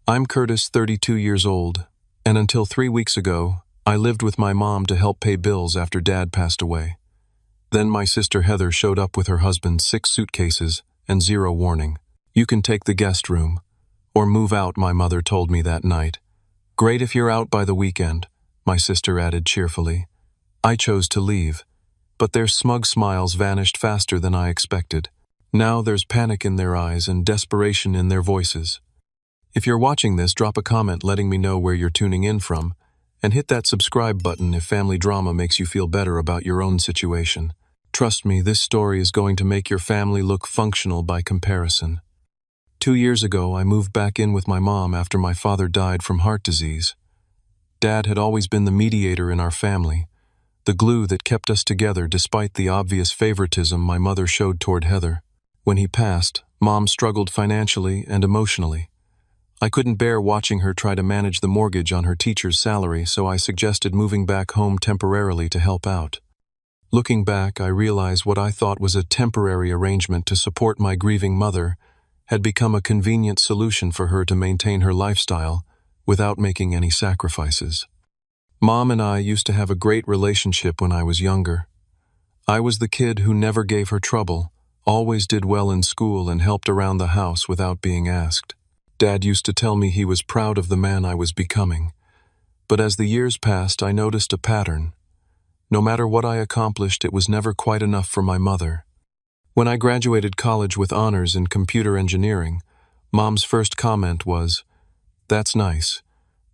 I'm Curtis, 32 years old, and until 3 weeks ago, I lived with my mom to help pay bills after Dad passed away. Then my sister Heather showed up with her husband's 6 suitcases and zero warning. "You can take the guest room, or move out," my mother told me that night. "Great if you're out by the weekend," my sister added cheerfully. I chose to leave, but their smug smiles vanished faster than I expected. Now there's panic in their eyes and desperation in their voices. If you're watching this, drop a comment letting me know where you're tuning in from, and hit that subscribe button if family drama makes you feel better about your own situation. Trust me, this story is going to make your family look functional by comparison. 2 years ago, I moved back in with my mom after my father died from heart disease. Dad had always been the mediator in our family, the glue that kept us together despite the obvious favoritism my mother showed toward Heather. When he passed, Mom struggled financially and emotionally. I couldn't bear watching her try to manage the mortgage on her teacher's salary, so I suggested moving back home temporarily to help out. Looking back, I realized what I thought was a temporary arrangement to support my grieving mother had become a convenient solution for her to maintain her lifestyle without making any sacrifices. Mom and I used to have a great relationship when I was younger. I was the kid who never gave her trouble, always did well in school, and helped around the house without being asked. Dad used to tell me he was proud of the man I was becoming. But as the years passed, I noticed a pattern. No matter what I accomplished, it was never quite enough for my mother. When I graduated college with honors in computer engineering, Mom's first comment was, "That's nice,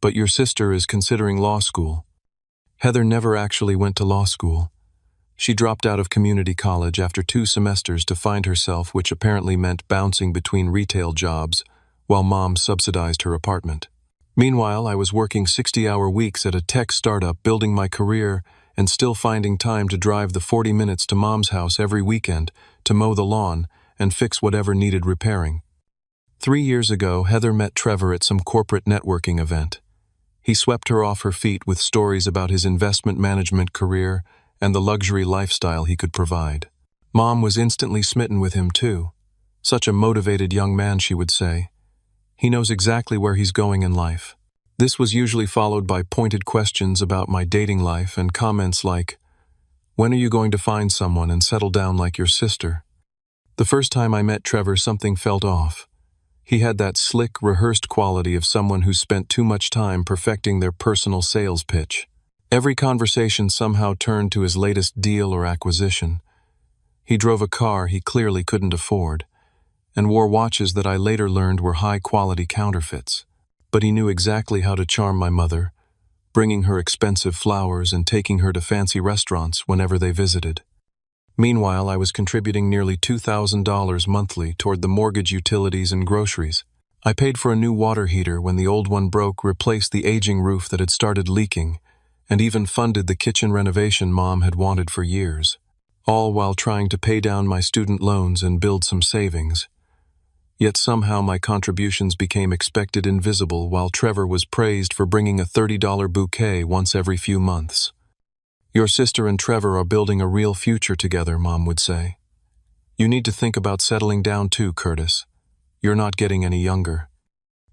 but your sister is considering law school." Heather never actually went to law school. She dropped out of community college after 2 semesters to find herself, which apparently meant bouncing between retail jobs, while Mom subsidized her apartment. Meanwhile, I was working 60-hour weeks at a tech startup, building my career, and still finding time to drive the 40 minutes to Mom's house every weekend to mow the lawn and fix whatever needed repairing. 3 years ago, Heather met Trevor at some corporate networking event. He swept her off her feet with stories about his investment management career and the luxury lifestyle he could provide. Mom was instantly smitten with him too. "Such a motivated young man," she would say. "He knows exactly where he's going in life." This was usually followed by pointed questions about my dating life and comments like, "When are you going to find someone and settle down like your sister?" The first time I met Trevor, something felt off. He had that slick, rehearsed quality of someone who spent too much time perfecting their personal sales pitch. Every conversation somehow turned to his latest deal or acquisition. He drove a car he clearly couldn't afford, and wore watches that I later learned were high-quality counterfeits. But he knew exactly how to charm my mother, bringing her expensive flowers and taking her to fancy restaurants whenever they visited. Meanwhile, I was contributing nearly $2,000 monthly toward the mortgage, utilities, and groceries. I paid for a new water heater when the old one broke, replaced the aging roof that had started leaking, and even funded the kitchen renovation Mom had wanted for years, all while trying to pay down my student loans and build some savings. Yet somehow my contributions became expected invisible, while Trevor was praised for bringing a $30 bouquet once every few months. "Your sister and Trevor are building a real future together," Mom would say. "You need to think about settling down too, Curtis. You're not getting any younger."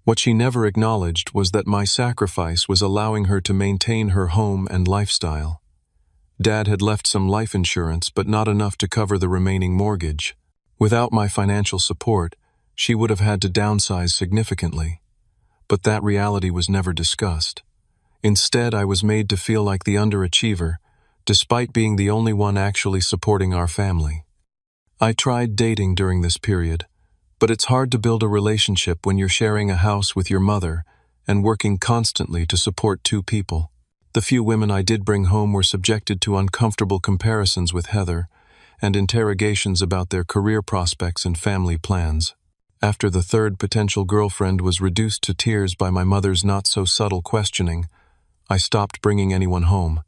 What she never acknowledged was that my sacrifice was allowing her to maintain her home and lifestyle. Dad had left some life insurance, but not enough to cover the remaining mortgage. Without my financial support, she would have had to downsize significantly. But that reality was never discussed. Instead, I was made to feel like the underachiever, despite being the only one actually supporting our family. I tried dating during this period, but it's hard to build a relationship when you're sharing a house with your mother and working constantly to support 2 people. The few women I did bring home were subjected to uncomfortable comparisons with Heather and interrogations about their career prospects and family plans. After the 3rd potential girlfriend was reduced to tears by my mother's not-so-subtle questioning, I stopped bringing anyone home.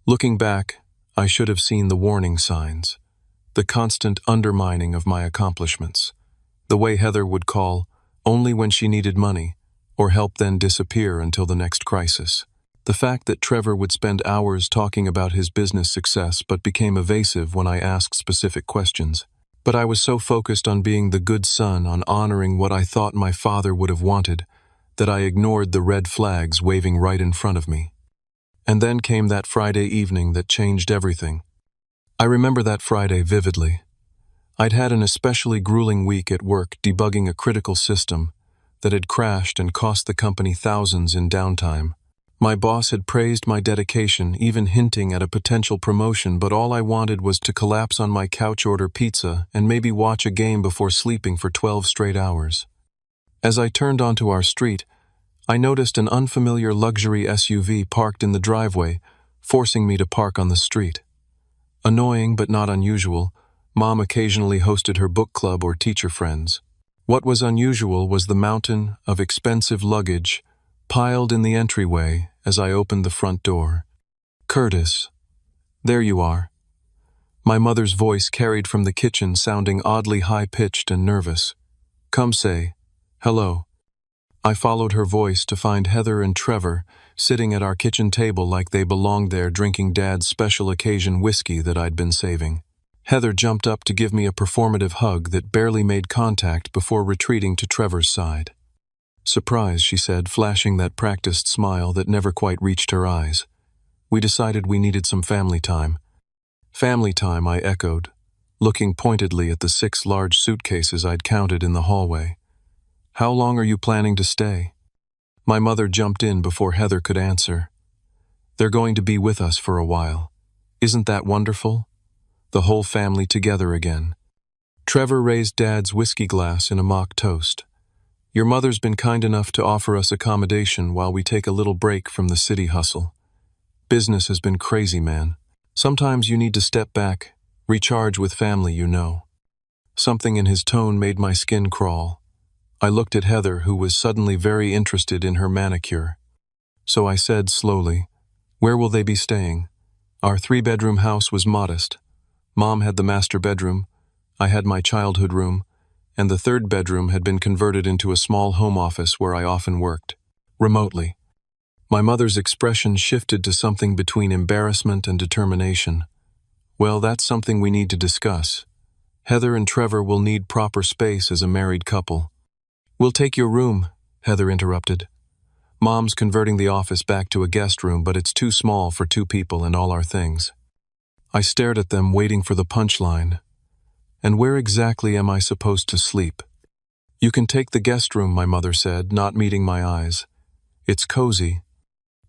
Looking back, I should have seen the warning signs, the constant undermining of my accomplishments, the way Heather would call only when she needed money, or help then disappear until the next crisis. The fact that Trevor would spend hours talking about his business success but became evasive when I asked specific questions. But I was so focused on being the good son, on honoring what I thought my father would have wanted, that I ignored the red flags waving right in front of me. And then came that Friday evening that changed everything. I remember that Friday vividly. I'd had an especially grueling week at work debugging a critical system that had crashed and cost the company thousands in downtime. My boss had praised my dedication, even hinting at a potential promotion, but all I wanted was to collapse on my couch, order pizza, and maybe watch a game before sleeping for 12 straight hours. As I turned onto our street, I noticed an unfamiliar luxury SUV parked in the driveway, forcing me to park on the street. Annoying but not unusual, Mom occasionally hosted her book club or teacher friends. What was unusual was the mountain of expensive luggage piled in the entryway as I opened the front door. "Curtis, there you are." My mother's voice carried from the kitchen, sounding oddly high-pitched and nervous. "Come say hello." I followed her voice to find Heather and Trevor sitting at our kitchen table like they belonged there, drinking Dad's special occasion whiskey that I'd been saving. Heather jumped up to give me a performative hug that barely made contact before retreating to Trevor's side. "Surprise," she said, flashing that practiced smile that never quite reached her eyes. "We decided we needed some family time." "Family time," I echoed, looking pointedly at the 6 large suitcases I'd counted in the hallway. "How long are you planning to stay?" My mother jumped in before Heather could answer. "They're going to be with us for a while. Isn't that wonderful? The whole family together again." Trevor raised Dad's whiskey glass in a mock toast. "Your mother's been kind enough to offer us accommodation while we take a little break from the city hustle. Business has been crazy, man. Sometimes you need to step back, recharge with family, you know." Something in his tone made my skin crawl. I looked at Heather, who was suddenly very interested in her manicure. So I said slowly, "Where will they be staying?" Our 3-bedroom house was modest. Mom had the master bedroom, I had my childhood room, and the 3rd bedroom had been converted into a small home office where I often worked, remotely. My mother's expression shifted to something between embarrassment and determination. "Well, that's something we need to discuss. Heather and Trevor will need proper space as a married couple." "We'll take your room," Heather interrupted. "Mom's converting the office back to a guest room, but it's too small for 2 people and all our things." I stared at them, waiting for the punchline. "And where exactly am I supposed to sleep?" "You can take the guest room," my mother said, not meeting my eyes. "It's cozy."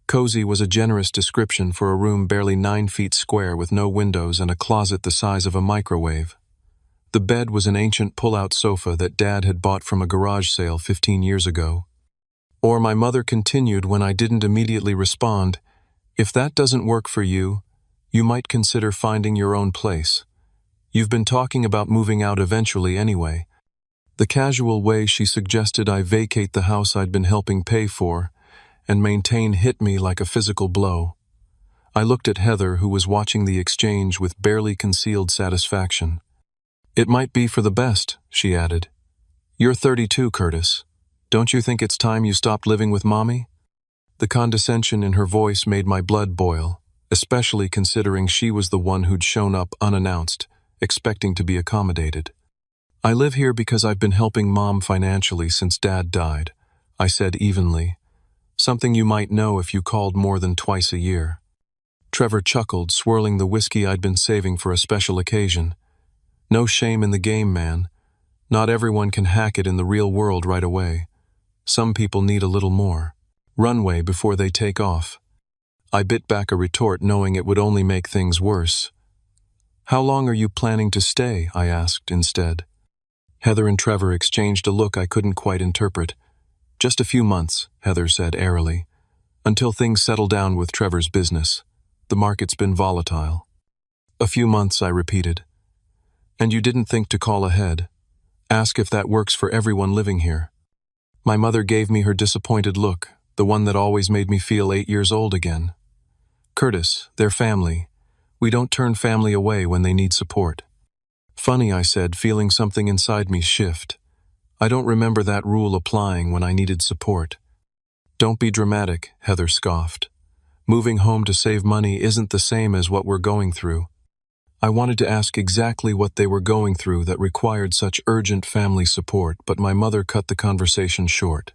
Cozy was a generous description for a room barely 9 feet square with no windows and a closet the size of a microwave. The bed was an ancient pull-out sofa that Dad had bought from a garage sale 15 years ago. Or my mother continued when I didn't immediately respond, "If that doesn't work for you, you might consider finding your own place. You've been talking about moving out eventually anyway." The casual way she suggested I vacate the house I'd been helping pay for and maintain hit me like a physical blow. I looked at Heather, who was watching the exchange with barely concealed satisfaction. "It might be for the best," she added. "You're 32, Curtis. Don't you think it's time you stopped living with Mommy?" The condescension in her voice made my blood boil, especially considering she was the one who'd shown up unannounced, expecting to be accommodated. "I live here because I've been helping Mom financially since Dad died," I said evenly. "Something you might know if you called more than twice a year." Trevor chuckled, swirling the whiskey I'd been saving for a special occasion. "No shame in the game, man. Not everyone can hack it in the real world right away. Some people need a little more runway before they take off." I bit back a retort, knowing it would only make things worse. "How long are you planning to stay?" I asked instead. Heather and Trevor exchanged a look I couldn't quite interpret. "Just a few months," Heather said airily, "until things settle down with Trevor's business. The market's been volatile." "A few months," I repeated. "And you didn't think to call ahead? Ask if that works for everyone living here?" My mother gave me her disappointed look, the one that always made me feel 8 years old again. "Curtis, they're family. We don't turn family away when they need support." "Funny," I said, feeling something inside me shift. "I don't remember that rule applying when I needed support." "Don't be dramatic," Heather scoffed. "Moving home to save money isn't the same as what we're going through." I wanted to ask exactly what they were going through that required such urgent family support, but my mother cut the conversation short.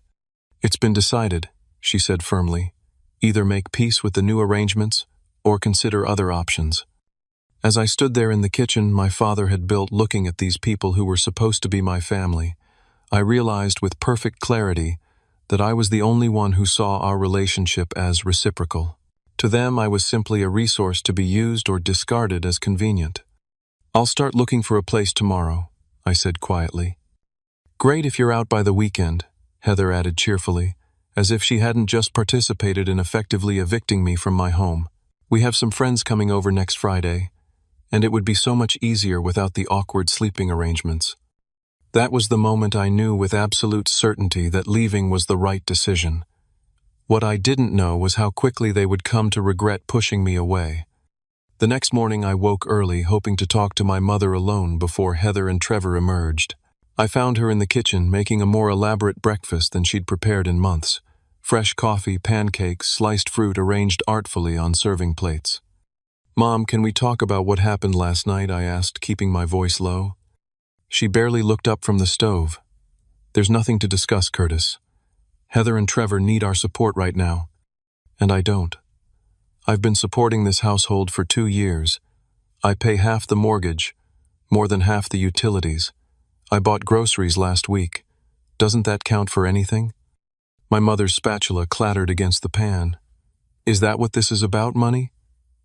It's been decided, she said firmly. Either make peace with the new arrangements or consider other options. As I stood there in the kitchen my father had built looking at these people who were supposed to be my family, I realized with perfect clarity that I was the only one who saw our relationship as reciprocal. To them, I was simply a resource to be used or discarded as convenient. I'll start looking for a place tomorrow, I said quietly. Great if you're out by the weekend, Heather added cheerfully, as if she hadn't just participated in effectively evicting me from my home. We have some friends coming over next Friday, and it would be so much easier without the awkward sleeping arrangements. That was the moment I knew with absolute certainty that leaving was the right decision. What I didn't know was how quickly they would come to regret pushing me away. The next morning I woke early, hoping to talk to my mother alone before Heather and Trevor emerged. I found her in the kitchen making a more elaborate breakfast than she'd prepared in months. Fresh coffee, pancakes, sliced fruit arranged artfully on serving plates. "Mom, can we talk about what happened last night?" I asked, keeping my voice low. She barely looked up from the stove. "There's nothing to discuss, Curtis. Heather and Trevor need our support right now. And I don't. I've been supporting this household for 2 years. I pay half the mortgage, more than half the utilities. I bought groceries last week. Doesn't that count for anything?" My mother's spatula clattered against the pan. "Is that what this is about, money?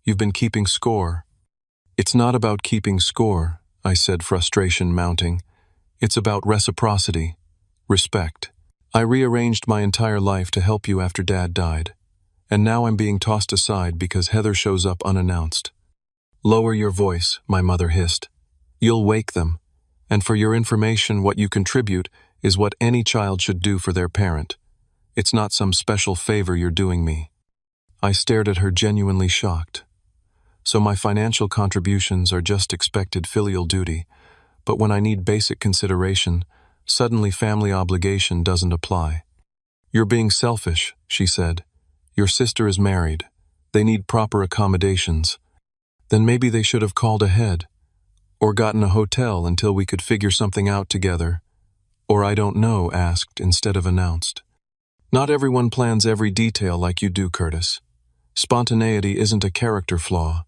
You've been keeping score." "It's not about keeping score," I said, frustration mounting. "It's about reciprocity, respect. I rearranged my entire life to help you after Dad died, and now I'm being tossed aside because Heather shows up unannounced." "Lower your voice," my mother hissed. "You'll wake them, and for your information, what you contribute is what any child should do for their parent. It's not some special favor you're doing me." I stared at her, genuinely shocked. So my financial contributions are just expected filial duty, but when I need basic consideration, suddenly family obligation doesn't apply. "You're being selfish," she said. "Your sister is married. They need proper accommodations. Then maybe they should have called ahead, or gotten a hotel until we could figure something out together. Or I don't know, asked instead of announced. Not everyone plans every detail like you do, Curtis. Spontaneity isn't a character flaw.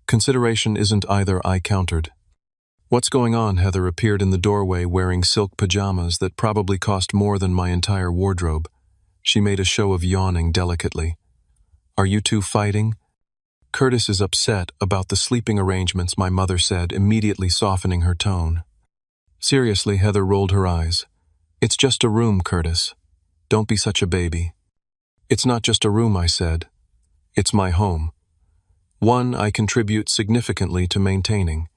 Consideration isn't either, I countered. "What's going on?" Heather appeared in the doorway wearing silk pajamas that probably cost more than my entire wardrobe. She made a show of yawning delicately. "Are you two fighting?" "Curtis is upset about the sleeping arrangements," my mother said, immediately softening her tone. "Seriously," Heather rolled her eyes. "It's just a room, Curtis. Don't be such a baby." "It's not just a room," I said. "It's my home. One I contribute significantly to maintaining."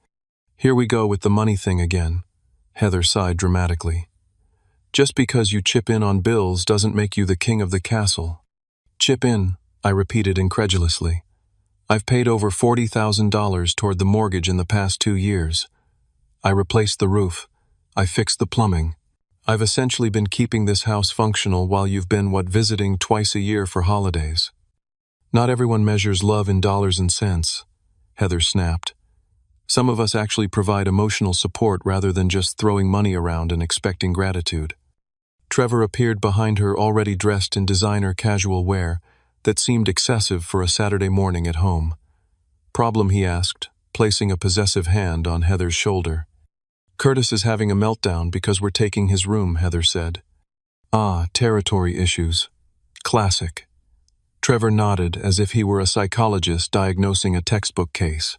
"Here we go with the money thing again," Heather sighed dramatically. "Just because you chip in on bills doesn't make you the king of the castle." "Chip in," I repeated incredulously. "I've paid over $40,000 toward the mortgage in the past 2 years. I replaced the roof. I fixed the plumbing. I've essentially been keeping this house functional while you've been, visiting twice a year for holidays." "Not everyone measures love in dollars and cents," Heather snapped. "Some of us actually provide emotional support rather than just throwing money around and expecting gratitude." Trevor appeared behind her, already dressed in designer casual wear that seemed excessive for a Saturday morning at home. "Problem?" he asked, placing a possessive hand on Heather's shoulder. "Curtis is having a meltdown because we're taking his room," Heather said. "Ah, territory issues. Classic." Trevor nodded as if he were a psychologist diagnosing a textbook case.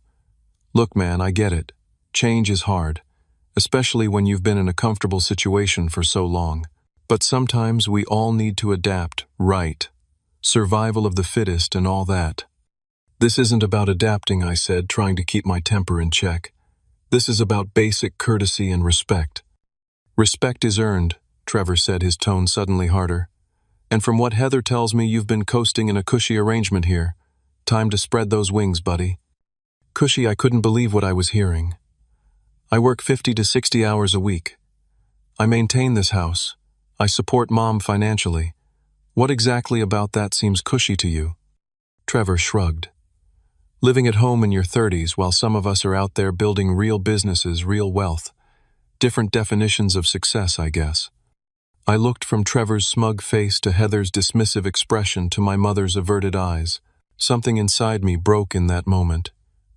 "Look, man, I get it. Change is hard, especially when you've been in a comfortable situation for so long. But sometimes we all need to adapt, right? Survival of the fittest and all that." "This isn't about adapting," I said, trying to keep my temper in check. "This is about basic courtesy and respect." "Respect is earned," Trevor said, his tone suddenly harder. "And from what Heather tells me, you've been coasting in a cushy arrangement here. Time to spread those wings, buddy." Cushy? I couldn't believe what I was hearing. "I work 50 to 60 hours a week. I maintain this house. I support Mom financially. What exactly about that seems cushy to you?" Trevor shrugged. "Living at home in your 30s while some of us are out there building real businesses, real wealth. Different definitions of success, I guess." I looked from Trevor's smug face to Heather's dismissive expression to my mother's averted eyes. Something inside me broke in that moment.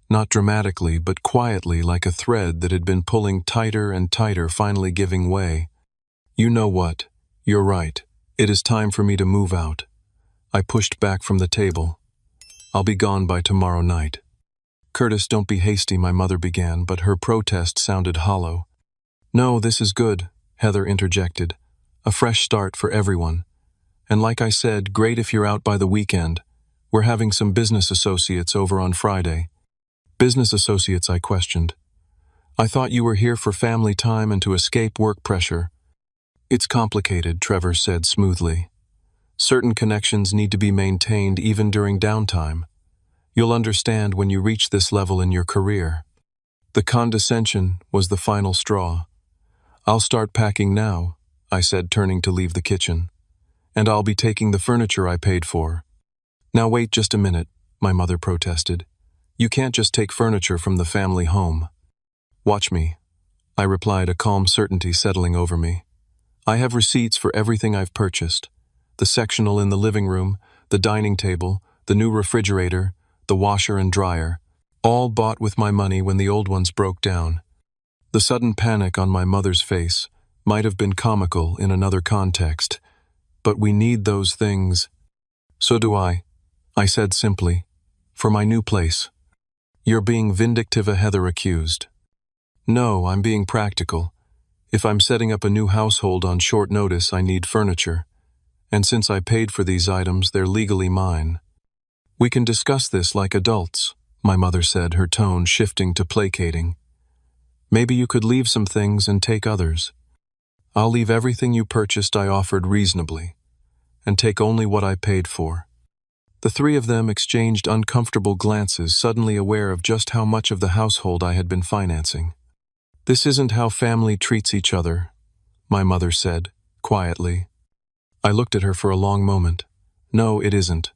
Not dramatically, but quietly, like a thread that had been pulling tighter and tighter, finally giving way. You know what? You're right. It is time for me to move out. I pushed back from the table. I'll be gone by tomorrow night. Curtis, don't be hasty, my mother began, but her protest sounded hollow. No, this is good, Heather interjected. A fresh start for everyone. And like I said, great if you're out by the weekend. We're having some business associates over on Friday. Business associates, I questioned. I thought you were here for family time and to escape work pressure. It's complicated, Trevor said smoothly. Certain connections need to be maintained even during downtime. You'll understand when you reach this level in your career. The condescension was the final straw. I'll start packing now, I said, turning to leave the kitchen. And I'll be taking the furniture I paid for. Now wait just a minute, my mother protested. You can't just take furniture from the family home. Watch me, I replied, a calm certainty settling over me. I have receipts for everything I've purchased. The sectional in the living room, the dining table, the new refrigerator, the washer and dryer, all bought with my money when the old ones broke down. The sudden panic on my mother's face might have been comical in another context, but we need those things. So do I said simply, for my new place. You're being vindictive, Heather accused. No, I'm being practical. If I'm setting up a new household on short notice, I need furniture. And since I paid for these items, they're legally mine. We can discuss this like adults, my mother said, her tone shifting to placating. Maybe you could leave some things and take others. I'll leave everything you purchased, I offered reasonably, and take only what I paid for. The three of them exchanged uncomfortable glances, suddenly aware of just how much of the household I had been financing. This isn't how family treats each other, my mother said, quietly. I looked at her for a long moment. No, it isn't.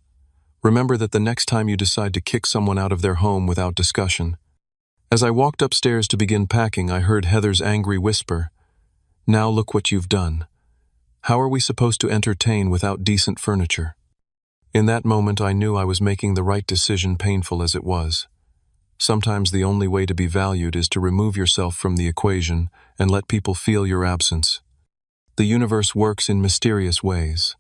Remember that the next time you decide to kick someone out of their home without discussion. As I walked upstairs to begin packing, I heard Heather's angry whisper. Now look what you've done. How are we supposed to entertain without decent furniture? In that moment, I knew I was making the right decision, painful as it was. Sometimes the only way to be valued is to remove yourself from the equation and let people feel your absence. The universe works in mysterious ways.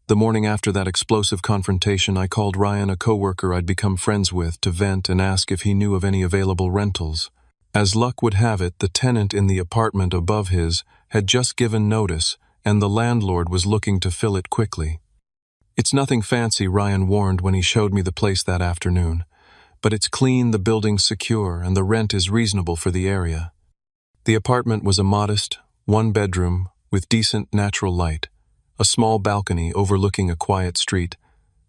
The morning after that explosive confrontation, I called Ryan, a coworker I'd become friends with, to vent and ask if he knew of any available rentals. As luck would have it, the tenant in the apartment above his had just given notice, and the landlord was looking to fill it quickly. It's nothing fancy, Ryan warned when he showed me the place that afternoon. But it's clean, the building's secure, and the rent is reasonable for the area. The apartment was a modest, one-bedroom, with decent natural light, a small balcony overlooking a quiet street,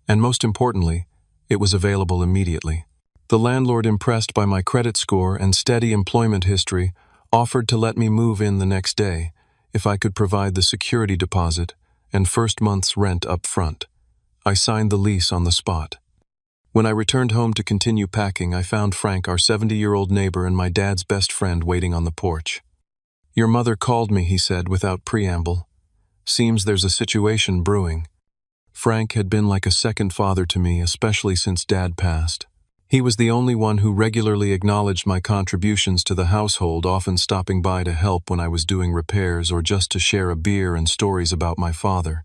and most importantly, it was available immediately. The landlord, impressed by my credit score and steady employment history, offered to let me move in the next day if I could provide the security deposit and first month's rent up front. I signed the lease on the spot. When I returned home to continue packing, I found Frank, our 70-year-old neighbor and my dad's best friend, waiting on the porch. Your mother called me, he said without preamble. Seems there's a situation brewing. Frank had been like a second father to me, especially since Dad passed. He was the only one who regularly acknowledged my contributions to the household, often stopping by to help when I was doing repairs or just to share a beer and stories about my father.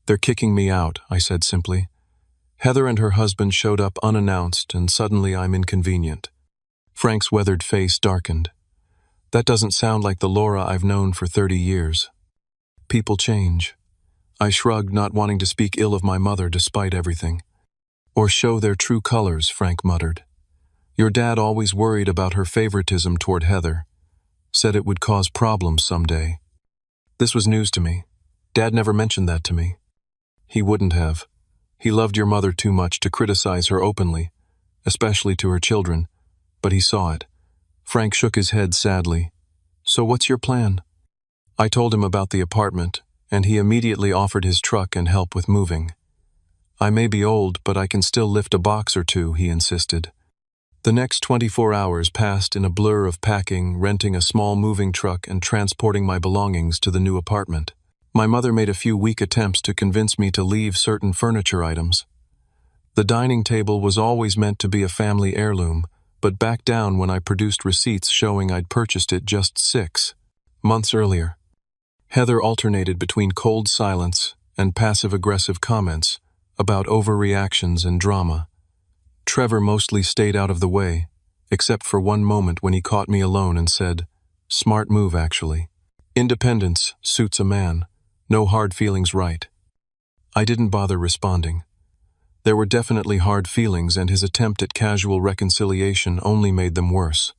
They're kicking me out, I said simply. Heather and her husband showed up unannounced, and suddenly I'm inconvenient. Frank's weathered face darkened. That doesn't sound like the Laura I've known for 30 years. People change. I shrugged, not wanting to speak ill of my mother despite everything. Or show their true colors, Frank muttered. Your dad always worried about her favoritism toward Heather. Said it would cause problems someday. This was news to me. Dad never mentioned that to me. He wouldn't have. He loved your mother too much to criticize her openly, especially to her children, but he saw it. Frank shook his head sadly. So what's your plan? I told him about the apartment, and he immediately offered his truck and help with moving. I may be old, but I can still lift a box or two, he insisted. The next 24 hours passed in a blur of packing, renting a small moving truck, and transporting my belongings to the new apartment. My mother made a few weak attempts to convince me to leave certain furniture items. The dining table was always meant to be a family heirloom, but backed down when I produced receipts showing I'd purchased it just 6 months earlier. Heather alternated between cold silence and passive-aggressive comments about overreactions and drama. Trevor mostly stayed out of the way, except for one moment when he caught me alone and said, "Smart move, actually. Independence suits a man. No hard feelings, right?" I didn't bother responding. There were definitely hard feelings, and his attempt at casual reconciliation only made them worse.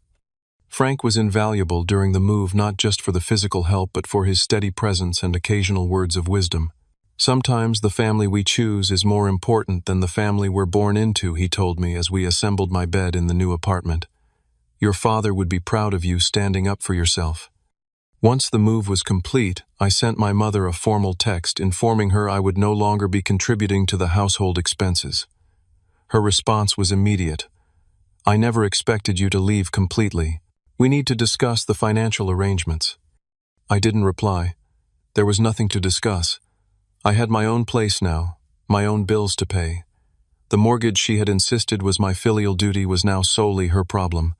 Frank was invaluable during the move, not just for the physical help but for his steady presence and occasional words of wisdom. "Sometimes the family we choose is more important than the family we're born into," he told me as we assembled my bed in the new apartment. "Your father would be proud of you standing up for yourself." Once the move was complete, I sent my mother a formal text informing her I would no longer be contributing to the household expenses. Her response was immediate. "I never expected you to leave completely. We need to discuss the financial arrangements." I didn't reply. There was nothing to discuss. I had my own place now, my own bills to pay. The mortgage she had insisted was my filial duty was now solely her problem.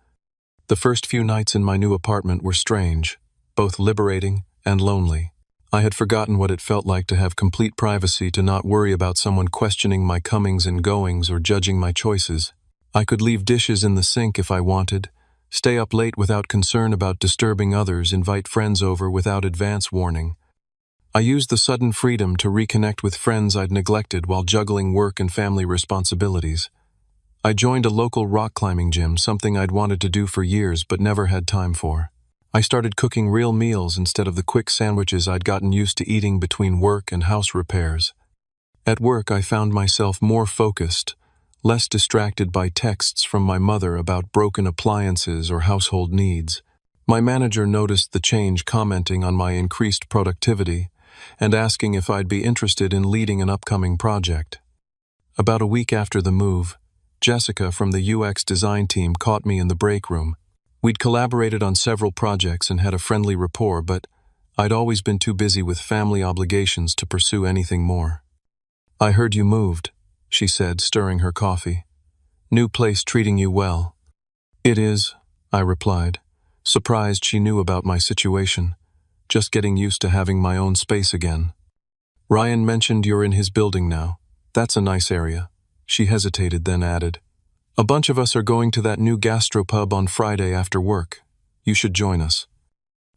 The first few nights in my new apartment were strange, both liberating and lonely. I had forgotten what it felt like to have complete privacy, to not worry about someone questioning my comings and goings or judging my choices. I could leave dishes in the sink if I wanted, stay up late without concern about disturbing others, invite friends over without advance warning. I used the sudden freedom to reconnect with friends I'd neglected while juggling work and family responsibilities. I joined a local rock climbing gym, something I'd wanted to do for years but never had time for. I started cooking real meals instead of the quick sandwiches I'd gotten used to eating between work and house repairs. At work, I found myself more focused, less distracted by texts from my mother about broken appliances or household needs. My manager noticed the change, commenting on my increased productivity and asking if I'd be interested in leading an upcoming project. About a week after the move, Jessica from the UX design team caught me in the break room. We'd collaborated on several projects and had a friendly rapport, but I'd always been too busy with family obligations to pursue anything more. "I heard you moved," she said, stirring her coffee. "New place treating you well?" "It is," I replied, surprised she knew about my situation, just getting used to having my own space again. "Ryan mentioned you're in his building now. That's a nice area." She hesitated, then added, "A bunch of us are going to that new gastropub on Friday after work. You should join us."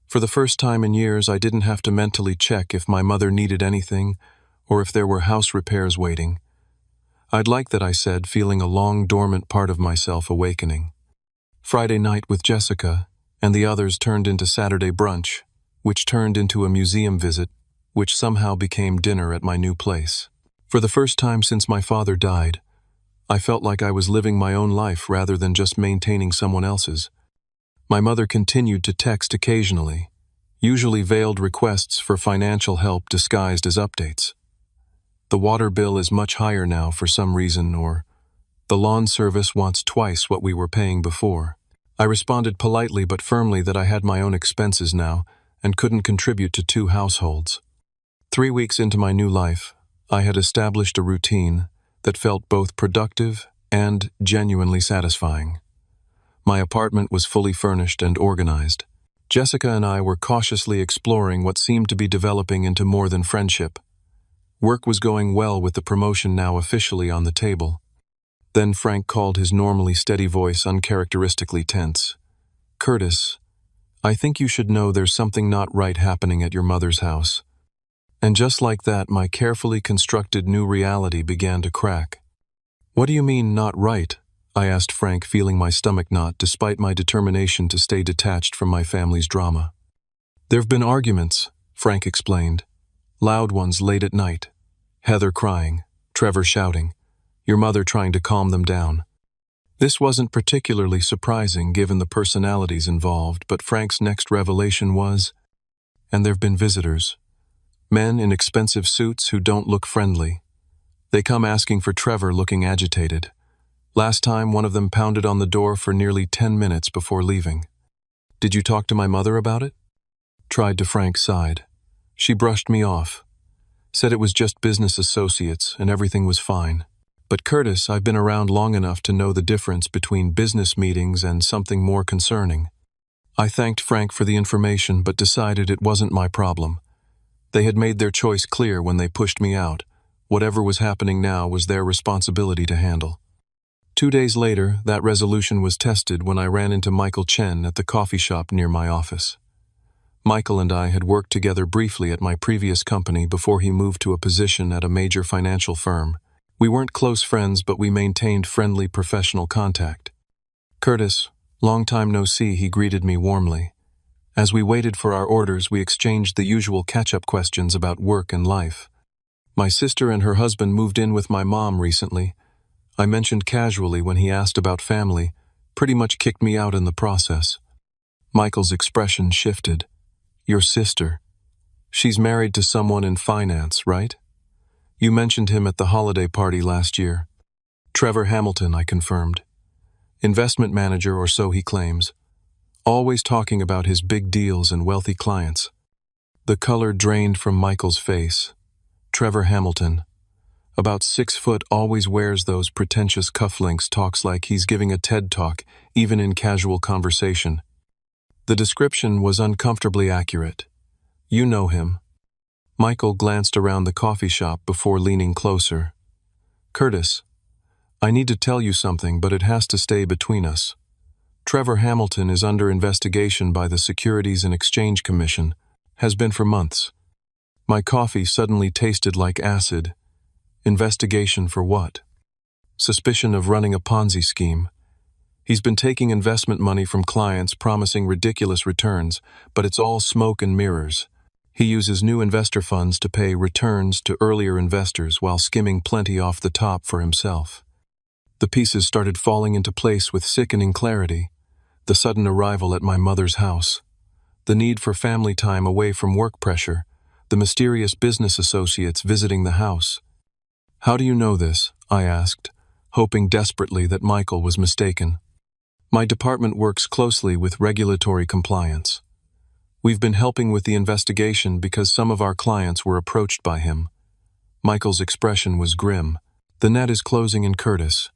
For the first time in years, I didn't have to mentally check if my mother needed anything or if there were house repairs waiting. "I'd like that," I said, feeling a long dormant part of myself awakening. Friday night with Jessica and the others turned into Saturday brunch, which turned into a museum visit, which somehow became dinner at my new place. For the first time since my father died, I felt like I was living my own life rather than just maintaining someone else's. My mother continued to text occasionally, usually veiled requests for financial help disguised as updates. "The water bill is much higher now for some reason," or "the lawn service wants twice what we were paying before." I responded politely but firmly that I had my own expenses now and couldn't contribute to 2 households. 3 weeks into my new life, I had established a routine that felt both productive and genuinely satisfying. My apartment was fully furnished and organized. Jessica and I were cautiously exploring what seemed to be developing into more than friendship. Work was going well with the promotion now officially on the table. Then Frank called, his normally steady voice uncharacteristically tense. "Curtis, I think you should know there's something not right happening at your mother's house." And just like that, my carefully constructed new reality began to crack. "What do you mean, not right?" I asked Frank, feeling my stomach knot despite my determination to stay detached from my family's drama. "There've been arguments," Frank explained. "Loud ones late at night. Heather crying, Trevor shouting, your mother trying to calm them down." This wasn't particularly surprising given the personalities involved, but Frank's next revelation was, "And there've been visitors. Men in expensive suits who don't look friendly. They come asking for Trevor, looking agitated. Last time, one of them pounded on the door for nearly 10 minutes before leaving." "Did you talk to my mother about it?" Tried to Frank's side. She brushed me off, said it was just business associates and everything was fine. But Curtis, I've been around long enough to know the difference between business meetings and something more concerning. I thanked Frank for the information but decided it wasn't my problem. They had made their choice clear when they pushed me out. Whatever was happening now was their responsibility to handle. 2 days later, that resolution was tested when I ran into Michael Chen at the coffee shop near my office. Michael and I had worked together briefly at my previous company before he moved to a position at a major financial firm. We weren't close friends, but we maintained friendly professional contact. "Curtis, long time no see," he greeted me warmly. As we waited for our orders, we exchanged the usual catch-up questions about work and life. My sister and her husband moved in with my mom recently. I mentioned casually when he asked about family, pretty much kicked me out in the process. Michael's expression shifted. "Your sister. She's married to someone in finance, right? You mentioned him at the holiday party last year." "Trevor Hamilton," I confirmed. "Investment manager, or so he claims. Always talking about his big deals and wealthy clients." The color drained from Michael's face. "Trevor Hamilton. About 6 foot, always wears those pretentious cufflinks, talks like he's giving a TED talk, even in casual conversation." The description was uncomfortably accurate. "You know him." Michael glanced around the coffee shop before leaning closer. "Curtis, I need to tell you something, but it has to stay between us. Trevor Hamilton is under investigation by the Securities and Exchange Commission, has been for months." My coffee suddenly tasted like acid. Investigation for what? Suspicion of running a Ponzi scheme. He's been taking investment money from clients promising ridiculous returns, but it's all smoke and mirrors. He uses new investor funds to pay returns to earlier investors while skimming plenty off the top for himself. The pieces started falling into place with sickening clarity. The sudden arrival at my mother's house. The need for family time away from work pressure. The mysterious business associates visiting the house. "How do you know this?" I asked, hoping desperately that Michael was mistaken. "My department works closely with regulatory compliance. We've been helping with the investigation because some of our clients were approached by him." Michael's expression was grim. "The net is closing in, Curtis.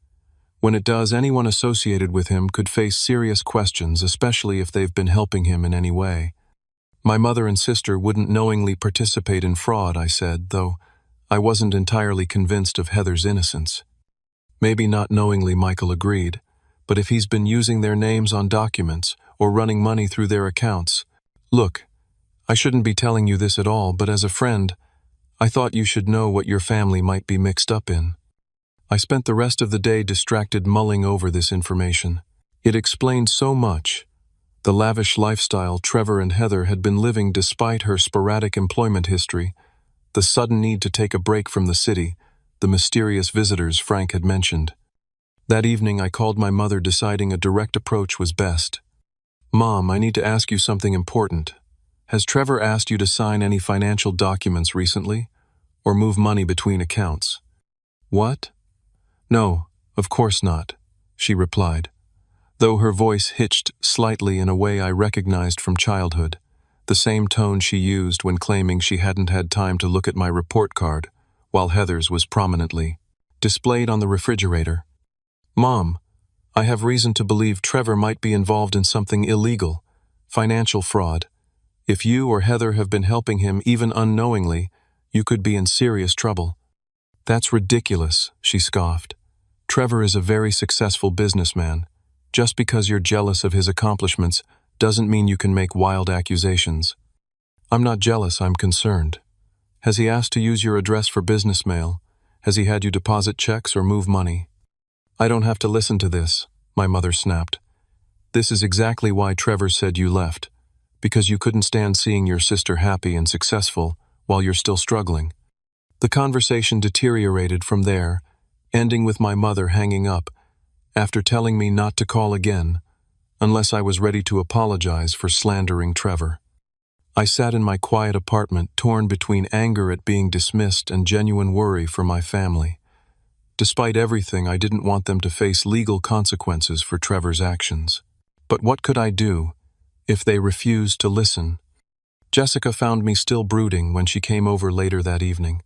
When it does, anyone associated with him could face serious questions, especially if they've been helping him in any way." "My mother and sister wouldn't knowingly participate in fraud," I said, though I wasn't entirely convinced of Heather's innocence. "Maybe not knowingly," Michael agreed, "but if he's been using their names on documents or running money through their accounts. Look, I shouldn't be telling you this at all, but as a friend, I thought you should know what your family might be mixed up in." I spent the rest of the day distracted mulling over this information. It explained so much. The lavish lifestyle Trevor and Heather had been living despite her sporadic employment history, the sudden need to take a break from the city, the mysterious visitors Frank had mentioned. That evening I called my mother, deciding a direct approach was best. "Mom, I need to ask you something important. Has Trevor asked you to sign any financial documents recently? Or move money between accounts?" "What? No, of course not," she replied, though her voice hitched slightly in a way I recognized from childhood, the same tone she used when claiming she hadn't had time to look at my report card, while Heather's was prominently displayed on the refrigerator. "Mom, I have reason to believe Trevor might be involved in something illegal, financial fraud. If you or Heather have been helping him even unknowingly, you could be in serious trouble." "That's ridiculous," she scoffed. "Trevor is a very successful businessman. Just because you're jealous of his accomplishments doesn't mean you can make wild accusations." "I'm not jealous, I'm concerned. Has he asked to use your address for business mail? Has he had you deposit checks or move money?" "I don't have to listen to this," my mother snapped. "This is exactly why Trevor said you left, because you couldn't stand seeing your sister happy and successful while you're still struggling." The conversation deteriorated from there, ending with my mother hanging up, after telling me not to call again, unless I was ready to apologize for slandering Trevor. I sat in my quiet apartment, torn between anger at being dismissed and genuine worry for my family. Despite everything, I didn't want them to face legal consequences for Trevor's actions. But what could I do if they refused to listen? Jessica found me still brooding when she came over later that evening.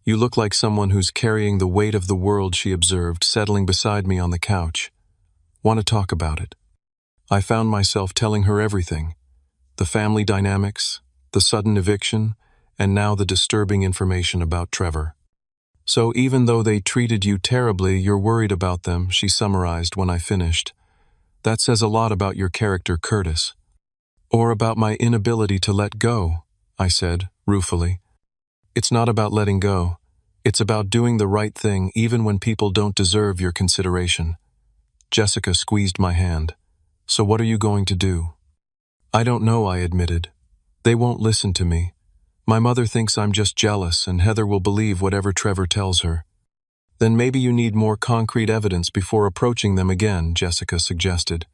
You look like someone who's carrying the weight of the world, she observed, settling beside me on the couch. Want to talk about it? I found myself telling her everything. The family dynamics, the sudden eviction, and now the disturbing information about Trevor. So even though they treated you terribly, you're worried about them, she summarized when I finished. That says a lot about your character, Curtis. Or about my inability to let go, I said, ruefully. It's not about letting go. It's about doing the right thing even when people don't deserve your consideration. Jessica squeezed my hand. So what are you going to do? I don't know, I admitted. They won't listen to me. My mother thinks I'm just jealous, and Heather will believe whatever Trevor tells her. Then maybe you need more concrete evidence before approaching them again, Jessica suggested.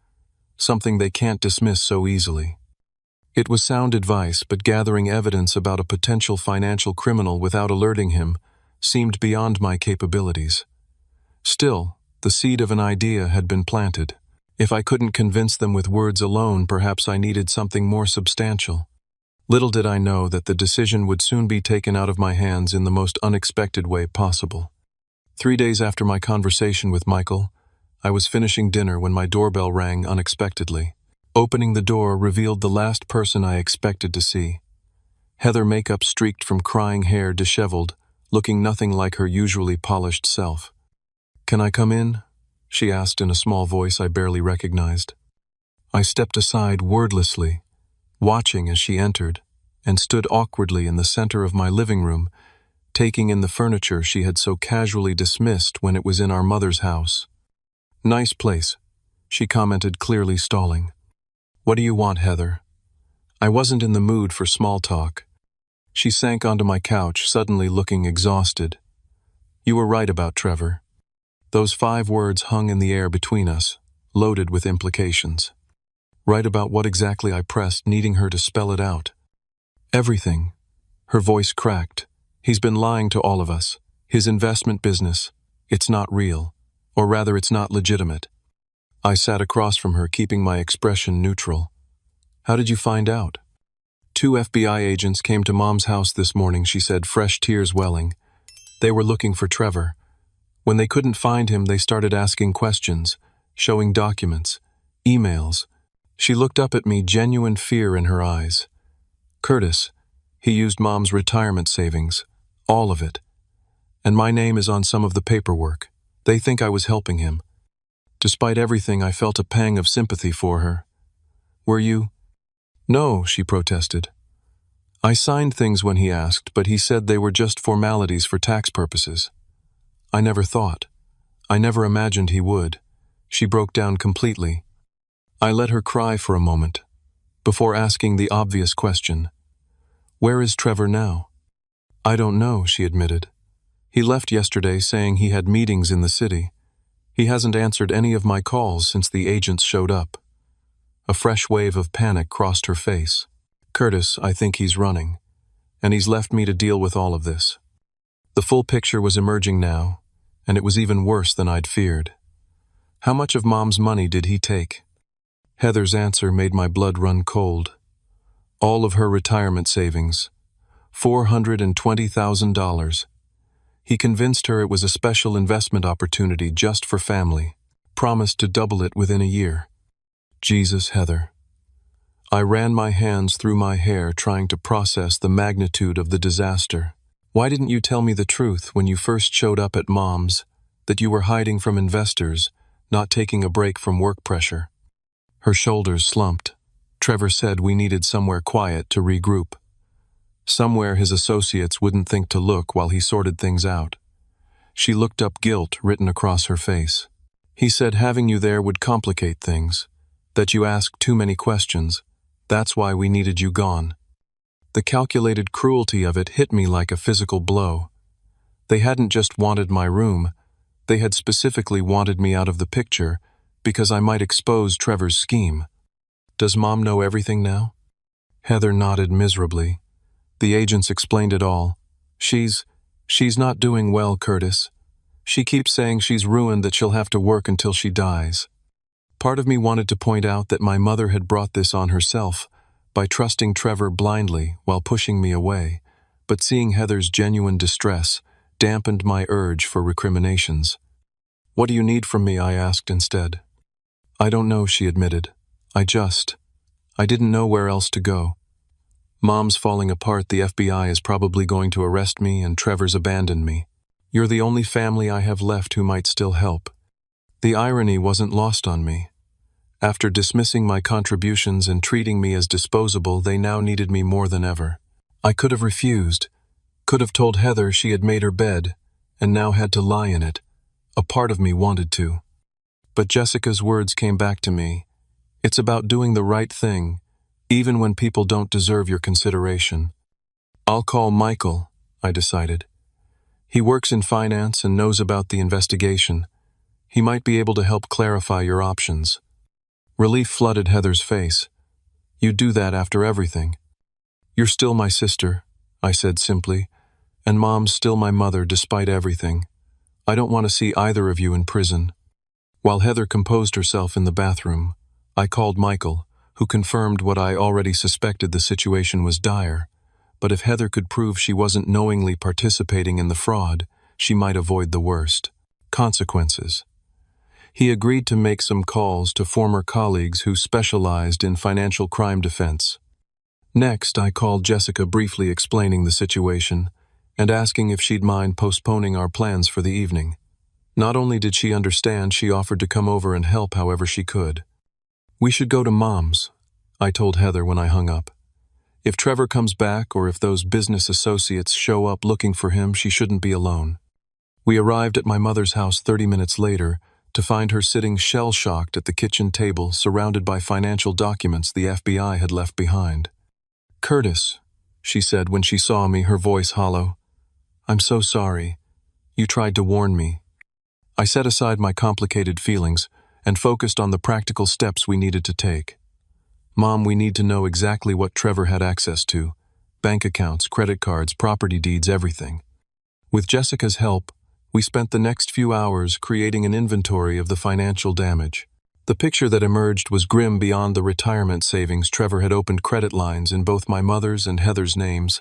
Something they can't dismiss so easily. It was sound advice, but gathering evidence about a potential financial criminal without alerting him seemed beyond my capabilities. Still, the seed of an idea had been planted. If I couldn't convince them with words alone, perhaps I needed something more substantial. Little did I know that the decision would soon be taken out of my hands in the most unexpected way possible. 3 days after my conversation with Michael, I was finishing dinner when my doorbell rang unexpectedly. Opening the door revealed the last person I expected to see. Heather, makeup streaked from crying hair, disheveled, looking nothing like her usually polished self. "Can I come in?" she asked in a small voice I barely recognized. I stepped aside wordlessly, watching as she entered, and stood awkwardly in the center of my living room, taking in the furniture she had so casually dismissed when it was in our mother's house. "Nice place," she commented, clearly stalling. "What do you want, Heather?" I wasn't in the mood for small talk. She sank onto my couch, suddenly looking exhausted. "You were right about Trevor." Those 5 words hung in the air between us, loaded with implications. Right about what exactly? I pressed, needing her to spell it out. "Everything." Her voice cracked. "He's been lying to all of us. His investment business. It's not real. Or rather, it's not legitimate." I sat across from her, keeping my expression neutral. "How did you find out?" "2 FBI agents came to Mom's house this morning," she said, fresh tears welling. "They were looking for Trevor. When they couldn't find him, they started asking questions, showing documents, emails." She looked up at me, genuine fear in her eyes. "Curtis, he used Mom's retirement savings. All of it. And my name is on some of the paperwork. They think I was helping him." Despite everything, I felt a pang of sympathy for her. "Were you?" "No," she protested. "I signed things when he asked, but he said they were just formalities for tax purposes. I never thought. I never imagined he would." She broke down completely. I let her cry for a moment, before asking the obvious question. "Where is Trevor now?" "I don't know," she admitted. "He left yesterday saying he had meetings in the city. He hasn't answered any of my calls since the agents showed up." A fresh wave of panic crossed her face. "Curtis, I think he's running. And he's left me to deal with all of this." The full picture was emerging now, and it was even worse than I'd feared. "How much of Mom's money did he take?" Heather's answer made my blood run cold. "All of her retirement savings. $420,000. He convinced her it was a special investment opportunity just for family. Promised to double it within a year." Jesus, Heather. I ran my hands through my hair, trying to process the magnitude of the disaster. "Why didn't you tell me the truth when you first showed up at Mom's, that you were hiding from investors, not taking a break from work pressure?" Her shoulders slumped. "Trevor said we needed somewhere quiet to regroup. Somewhere his associates wouldn't think to look while he sorted things out." She looked up, guilt written across her face. "He said having you there would complicate things, that you asked too many questions. That's why we needed you gone." The calculated cruelty of it hit me like a physical blow. They hadn't just wanted my room, they had specifically wanted me out of the picture because I might expose Trevor's scheme. "Does Mom know everything now?" Heather nodded miserably. "The agents explained it all. She's not doing well, Curtis. She keeps saying she's ruined, that she'll have to work until she dies." Part of me wanted to point out that my mother had brought this on herself, by trusting Trevor blindly while pushing me away, but seeing Heather's genuine distress dampened my urge for recriminations. "What do you need from me?" I asked instead. "I don't know," she admitted. I didn't know where else to go. Mom's falling apart, the FBI is probably going to arrest me, and Trevor's abandoned me. You're the only family I have left who might still help." The irony wasn't lost on me. After dismissing my contributions and treating me as disposable, they now needed me more than ever. I could have refused, could have told Heather she had made her bed, and now had to lie in it. A part of me wanted to. But Jessica's words came back to me. It's about doing the right thing, even when people don't deserve your consideration. "I'll call Michael," I decided. "He works in finance and knows about the investigation. He might be able to help clarify your options." Relief flooded Heather's face. "You do that after everything." "You're still my sister," I said simply, "and Mom's still my mother despite everything. I don't want to see either of you in prison." While Heather composed herself in the bathroom, I called Michael, who confirmed what I already suspected: the situation was dire. But if Heather could prove she wasn't knowingly participating in the fraud, she might avoid the worst consequences. He agreed to make some calls to former colleagues who specialized in financial crime defense. Next, I called Jessica, briefly explaining the situation and asking if she'd mind postponing our plans for the evening. Not only did she understand, she offered to come over and help however she could. "We should go to Mom's," I told Heather when I hung up. "If Trevor comes back or if those business associates show up looking for him, she shouldn't be alone." We arrived at my mother's house 30 minutes later to find her sitting shell-shocked at the kitchen table, surrounded by financial documents the FBI had left behind. "Curtis," she said when she saw me, her voice hollow. "I'm so sorry. You tried to warn me." I set aside my complicated feelings and focused on the practical steps we needed to take. "Mom, we need to know exactly what Trevor had access to. Bank accounts, credit cards, property deeds, everything." With Jessica's help, we spent the next few hours creating an inventory of the financial damage. The picture that emerged was grim beyond the retirement savings. Trevor had opened credit lines in both my mother's and Heather's names,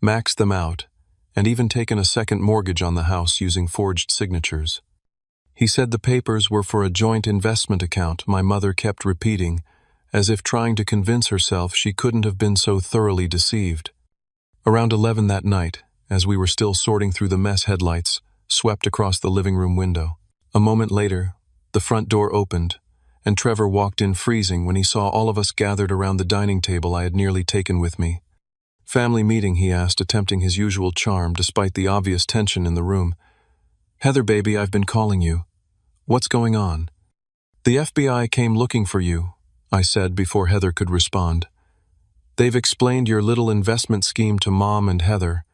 maxed them out, and even taken a second mortgage on the house using forged signatures. He said the papers were for a joint investment account, my mother kept repeating, as if trying to convince herself she couldn't have been so thoroughly deceived. Around 11 that night, as we were still sorting through the mess, headlights swept across the living room window. A moment later, the front door opened, and Trevor walked in freezing when he saw all of us gathered around the dining table I had nearly taken with me. "Family meeting?" he asked, attempting his usual charm despite the obvious tension in the room. "Heather, baby, I've been calling you. What's going on?" "The FBI came looking for you," I said before Heather could respond. "They've explained your little investment scheme to Mom and Heather."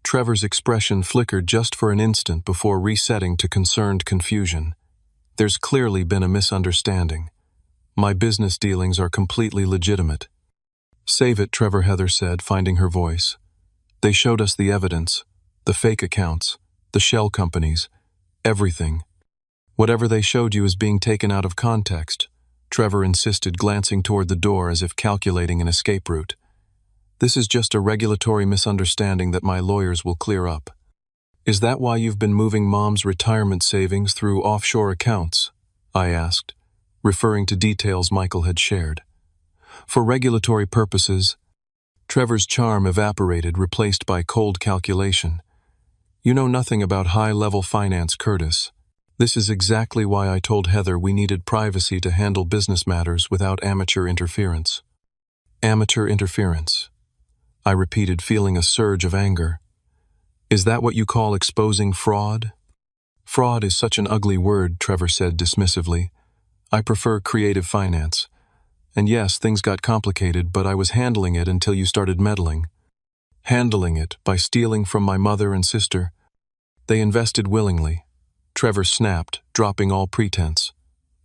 Trevor's expression flickered just for an instant before resetting to concerned confusion. "There's clearly been a misunderstanding. My business dealings are completely legitimate." "Save it," Heather said, finding her voice. "They showed us the evidence, the fake accounts, the shell companies, everything. Whatever they showed you is being taken out of context," Trevor insisted, glancing toward the door as if calculating an escape route. "This is just a regulatory misunderstanding that my lawyers will clear up." "Is that why you've been moving Mom's retirement savings through offshore accounts?" I asked, referring to details Michael had shared. "For regulatory purposes." Trevor's charm evaporated, replaced by cold calculation. "You know nothing about high-level finance, Curtis. This is exactly why I told Heather we needed privacy to handle business matters without amateur interference." "Amateur interference," I repeated, feeling a surge of anger. "Is that what you call exposing fraud?" "Fraud is such an ugly word," Trevor said dismissively. "I prefer creative finance. And yes, things got complicated, but I was handling it until you started meddling." "Handling it by stealing from my mother and sister. They invested willingly," Trevor snapped, dropping all pretense.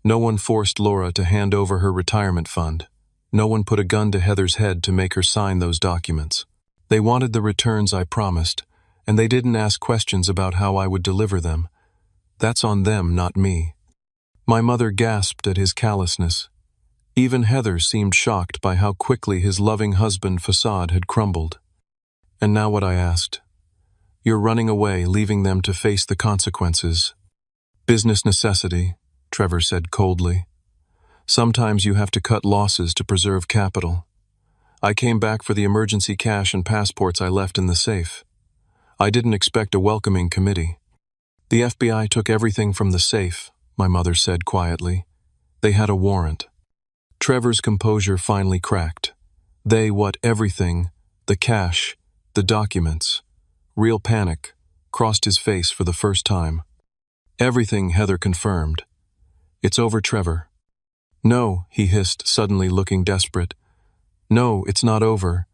"No one forced Laura to hand over her retirement fund. No one put a gun to Heather's head to make her sign those documents. They wanted the returns I promised, and they didn't ask questions about how I would deliver them. That's on them, not me." My mother gasped at his callousness. Even Heather seemed shocked by how quickly his loving husband facade had crumbled. And now what I asked? You're running away, leaving them to face the consequences. Business necessity, Trevor said coldly. Sometimes you have to cut losses to preserve capital. I came back for the emergency cash and passports I left in the safe. I didn't expect a welcoming committee. The FBI took everything from the safe, my mother said quietly. They had a warrant. Trevor's composure finally cracked. They what everything, the cash, the documents. Real panic crossed his face for the first time. Everything, Heather confirmed. It's over, Trevor. No, he hissed, suddenly looking desperate. No, it's not over.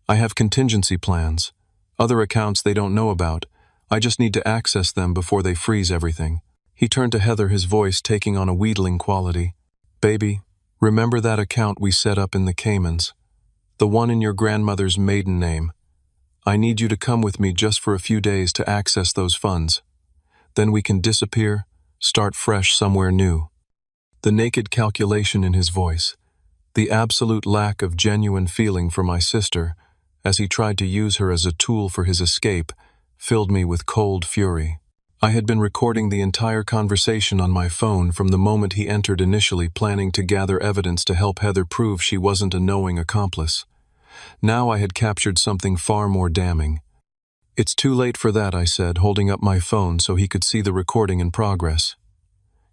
I have contingency plans. Other accounts they don't know about. I just need to access them before they freeze everything. He turned to Heather, his voice taking on a wheedling quality. Baby, remember that account we set up in the Caymans? The one in your grandmother's maiden name. I need you to come with me just for a few days to access those funds. Then we can disappear, start fresh somewhere new. The naked calculation in his voice, the absolute lack of genuine feeling for my sister, as he tried to use her as a tool for his escape, filled me with cold fury. I had been recording the entire conversation on my phone from the moment he entered, initially planning to gather evidence to help Heather prove she wasn't a knowing accomplice. Now I had captured something far more damning. It's too late for that, I said, holding up my phone so he could see the recording in progress.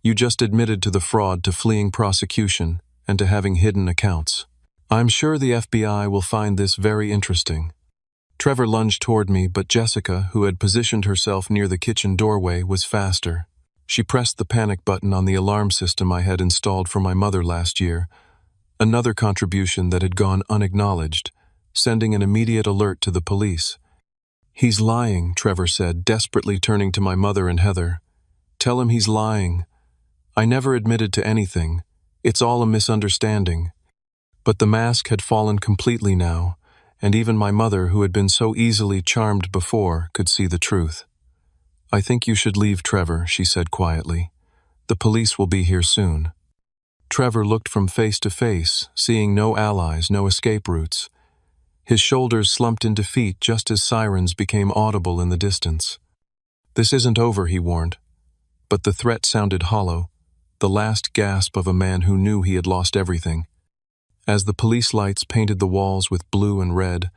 You just admitted to the fraud, to fleeing prosecution, and to having hidden accounts. I'm sure the FBI will find this very interesting. Trevor lunged toward me, but Jessica, who had positioned herself near the kitchen doorway, was faster. She pressed the panic button on the alarm system I had installed for my mother last year, another contribution that had gone unacknowledged, sending an immediate alert to the police. He's lying, Trevor said, desperately turning to my mother and Heather. Tell him he's lying. I never admitted to anything. It's all a misunderstanding. But the mask had fallen completely now, and even my mother, who had been so easily charmed before, could see the truth. I think you should leave, Trevor, she said quietly. The police will be here soon. Trevor looked from face to face, seeing no allies, no escape routes. His shoulders slumped in defeat just as sirens became audible in the distance. This isn't over, he warned. But the threat sounded hollow, the last gasp of a man who knew he had lost everything. As the police lights painted the walls with blue and red,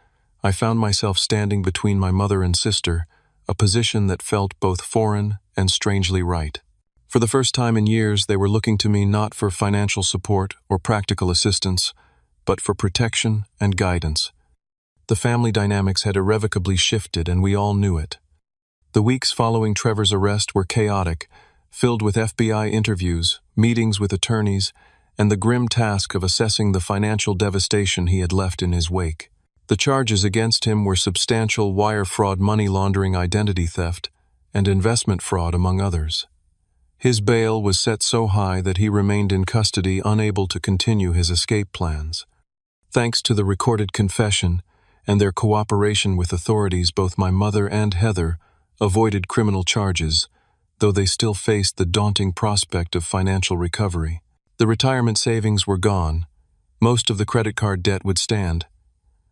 I found myself standing between my mother and sister, a position that felt both foreign and strangely right. For the first time in years, they were looking to me not for financial support or practical assistance, but for protection and guidance. The family dynamics had irrevocably shifted, and we all knew it. The weeks following Trevor's arrest were chaotic, filled with FBI interviews, meetings with attorneys, and the grim task of assessing the financial devastation he had left in his wake. The charges against him were substantial wire fraud, money laundering, identity theft, and investment fraud, among others. His bail was set so high that he remained in custody, unable to continue his escape plans. Thanks to the recorded confession and their cooperation with authorities, both my mother and Heather avoided criminal charges, though they still faced the daunting prospect of financial recovery. The retirement savings were gone. Most of the credit card debt would stand.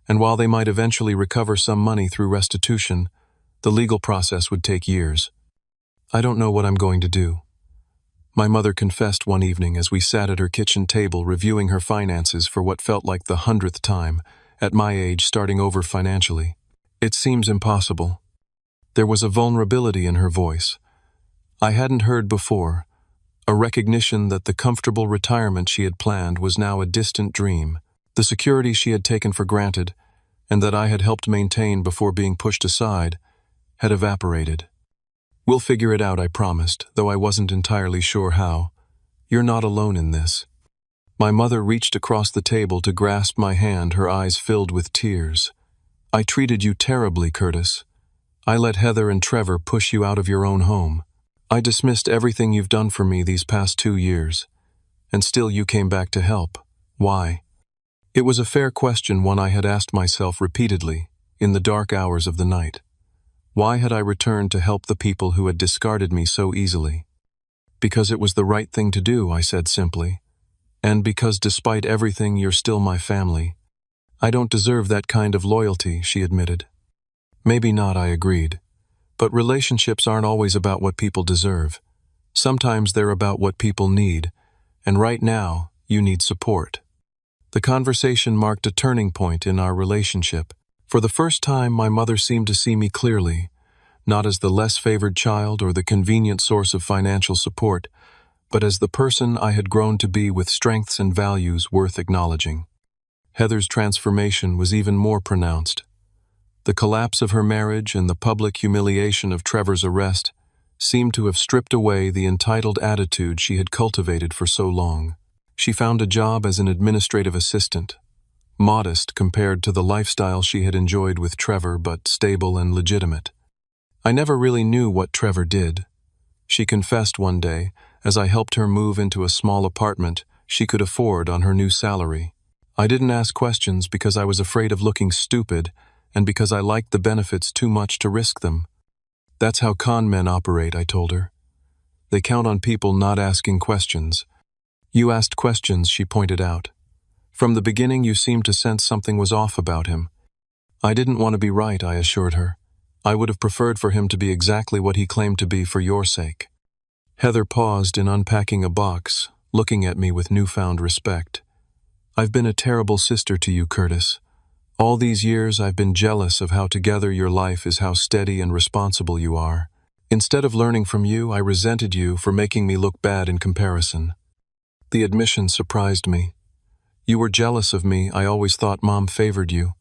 And while they might eventually recover some money through restitution, the legal process would take years. I don't know what I'm going to do. My mother confessed one evening as we sat at her kitchen table reviewing her finances for what felt like the 100th time, at my age starting over financially. It seems impossible. There was a vulnerability in her voice I hadn't heard before, a recognition that the comfortable retirement she had planned was now a distant dream, the security she had taken for granted, and that I had helped maintain before being pushed aside, had evaporated. We'll figure it out, I promised, though I wasn't entirely sure how. You're not alone in this. My mother reached across the table to grasp my hand, her eyes filled with tears. I treated you terribly, Curtis. I let Heather and Trevor push you out of your own home. I dismissed everything you've done for me these past 2 years, and still you came back to help. Why? It was a fair question, one I had asked myself repeatedly, in the dark hours of the night. Why had I returned to help the people who had discarded me so easily? Because it was the right thing to do, I said simply. And because despite everything you're still my family. I don't deserve that kind of loyalty, she admitted. Maybe not, I agreed. But relationships aren't always about what people deserve. Sometimes they're about what people need, and right now, you need support. The conversation marked a turning point in our relationship. For the first time, my mother seemed to see me clearly, not as the less favored child or the convenient source of financial support, but as the person I had grown to be with strengths and values worth acknowledging. Heather's transformation was even more pronounced. The collapse of her marriage and the public humiliation of Trevor's arrest seemed to have stripped away the entitled attitude she had cultivated for so long. She found a job as an administrative assistant, modest compared to the lifestyle she had enjoyed with Trevor, but stable and legitimate. I never really knew what Trevor did. She confessed one day, as I helped her move into a small apartment she could afford on her new salary. I didn't ask questions because I was afraid of looking stupid and because I liked the benefits too much to risk them. That's how con men operate, I told her. They count on people not asking questions. You asked questions, she pointed out. From the beginning, you seemed to sense something was off about him. I didn't want to be right, I assured her. I would have preferred for him to be exactly what he claimed to be for your sake. Heather paused in unpacking a box, looking at me with newfound respect. I've been a terrible sister to you, Curtis. All these years I've been jealous of how together your life is, how steady and responsible you are. Instead of learning from you, I resented you for making me look bad in comparison. The admission surprised me. You were jealous of me. I always thought Mom favored you.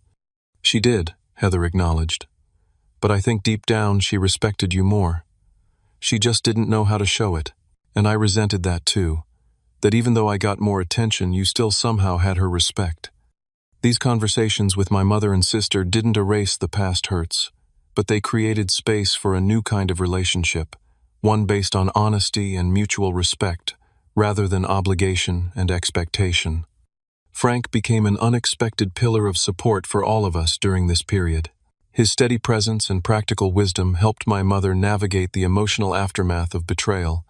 She did, Heather acknowledged. But I think deep down she respected you more. She just didn't know how to show it, and I resented that too. That even though I got more attention, you still somehow had her respect. These conversations with my mother and sister didn't erase the past hurts, but they created space for a new kind of relationship, one based on honesty and mutual respect, rather than obligation and expectation. Frank became an unexpected pillar of support for all of us during this period. His steady presence and practical wisdom helped my mother navigate the emotional aftermath of betrayal,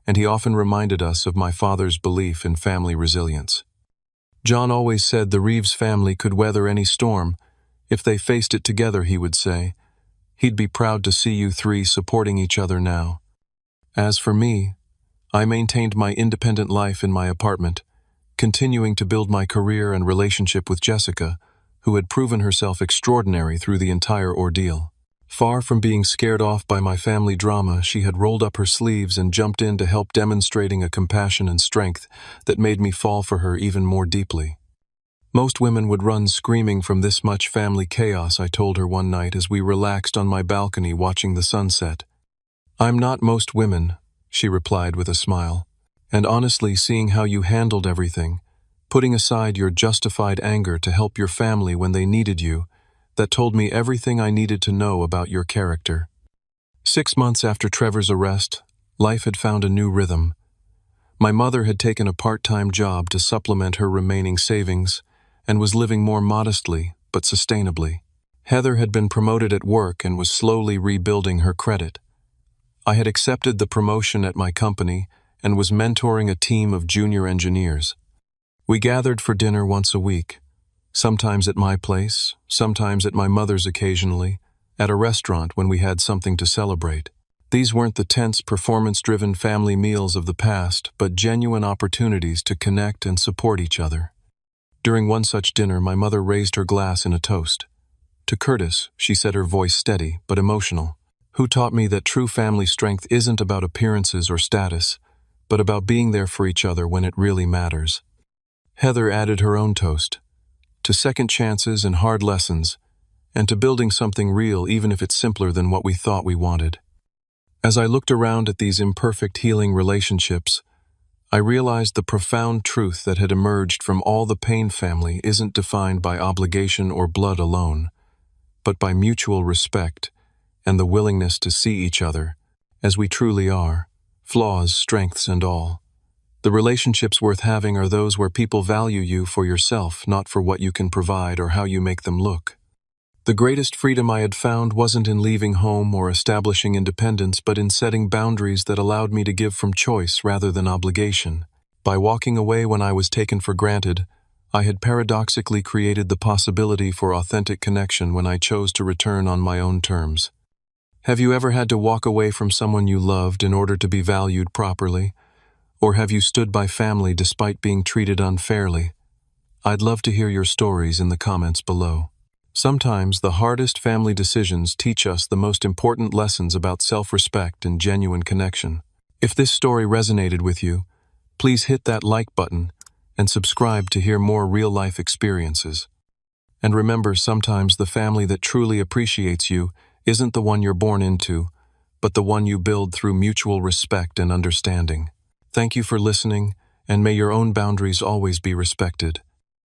and he often reminded us of my father's belief in family resilience. John always said the Reeves family could weather any storm. If they faced it together, he would say. He'd be proud to see you three supporting each other now. As for me, I maintained my independent life in my apartment, continuing to build my career and relationship with Jessica, who had proven herself extraordinary through the entire ordeal. Far from being scared off by my family drama, she had rolled up her sleeves and jumped in to help, demonstrating a compassion and strength that made me fall for her even more deeply. Most women would run screaming from this much family chaos, I told her one night as we relaxed on my balcony watching the sunset. I'm not most women, she replied with a smile. And honestly, seeing how you handled everything, putting aside your justified anger to help your family when they needed you, that told me everything I needed to know about your character. 6 months after Trevor's arrest, life had found a new rhythm. My mother had taken a part-time job to supplement her remaining savings and was living more modestly but sustainably. Heather had been promoted at work and was slowly rebuilding her credit. I had accepted the promotion at my company and was mentoring a team of junior engineers. We gathered for dinner once a week, sometimes at my place, sometimes at my mother's occasionally, at a restaurant when we had something to celebrate. These weren't the tense, performance-driven family meals of the past, but genuine opportunities to connect and support each other. During one such dinner, my mother raised her glass in a toast. To Curtis, she said, her voice steady but emotional, who taught me that true family strength isn't about appearances or status, but about being there for each other when it really matters. Heather added her own toast, to second chances and hard lessons, and to building something real even if it's simpler than what we thought we wanted. As I looked around at these imperfect healing relationships, I realized the profound truth that had emerged from all the pain. Family isn't defined by obligation or blood alone, but by mutual respect and the willingness to see each other as we truly are, flaws, strengths, and all. The relationships worth having are those where people value you for yourself, not for what you can provide or how you make them look. The greatest freedom I had found wasn't in leaving home or establishing independence, but in setting boundaries that allowed me to give from choice rather than obligation. By walking away when I was taken for granted, I had paradoxically created the possibility for authentic connection when I chose to return on my own terms. Have you ever had to walk away from someone you loved in order to be valued properly? Or have you stood by family despite being treated unfairly? I'd love to hear your stories in the comments below. Sometimes the hardest family decisions teach us the most important lessons about self-respect and genuine connection. If this story resonated with you, please hit that like button and subscribe to hear more real-life experiences. And remember, sometimes the family that truly appreciates you isn't the one you're born into, but the one you build through mutual respect and understanding. Thank you for listening, and may your own boundaries always be respected.